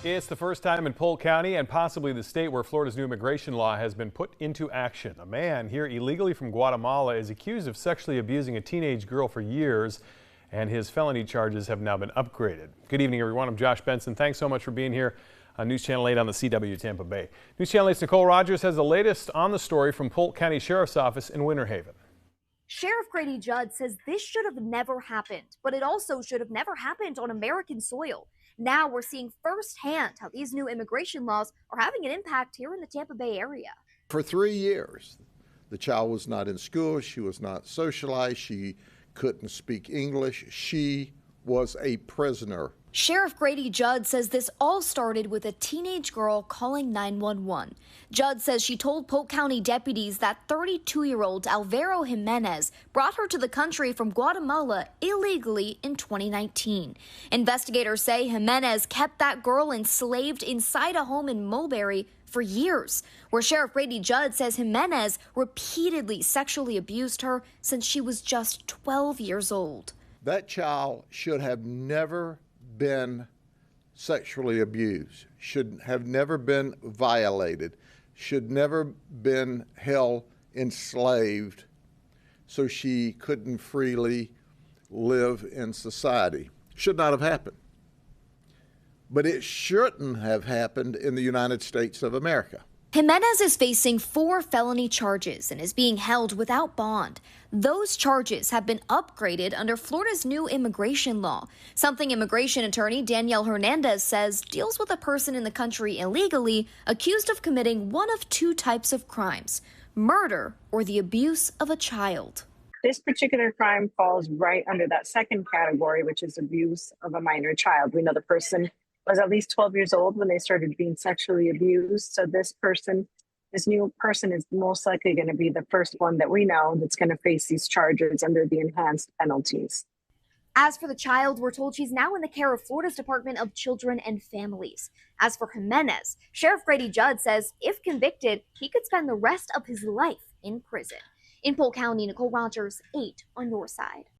It's the first time in Polk County and possibly the state where Florida's new immigration law has been put into action. A man here illegally from Guatemala is accused of sexually abusing a teenage girl for years, and his felony charges have now been upgraded. Good evening, everyone. I'm Josh Benson. Thanks so much for being here on News Channel 8 on the CW Tampa Bay. News Channel 8's Nicole Rogers has the latest on the story from Polk County Sheriff's Office in Winter Haven. Sheriff Grady Judd says this should have never happened, but it also should have never happened on American soil. Now we're seeing firsthand how these new immigration laws are having an impact here in the Tampa Bay area. For 3 years, the child was not in school. She was not socialized. She couldn't speak English. She was a prisoner. Sheriff Grady Judd says this all started with a teenage girl calling 911. Judd says she told Polk County deputies that 32-year-old Alvaro Jimenez brought her to the country from Guatemala illegally in 2019. Investigators say Jimenez kept that girl enslaved inside a home in Mulberry for years, where Sheriff Grady Judd says Jimenez repeatedly sexually abused her since she was just 12 years old. That child should have never been sexually abused, should have never been violated, should never been held enslaved so she couldn't freely live in society. Should not have happened. But it shouldn't have happened in the United States of America. Jimenez is facing 4 felony charges and is being held without bond. Those charges have been upgraded under Florida's new immigration law, something immigration attorney Danielle Hernandez says deals with a person in the country illegally accused of committing one of 2 types of crimes: murder or the abuse of a child. This particular crime falls right under that second category, which is abuse of a minor child. We know the person was at least 12 years old when they started being sexually abused. So this new person is most likely going to be the first one that we know that's going to face these charges under the enhanced penalties. As for the child, we're told she's now in the care of Florida's Department of Children and Families. As for Jimenez, Sheriff Grady Judd says if convicted, he could spend the rest of his life in prison. In Polk County, Nicole Rogers, 8 on your side.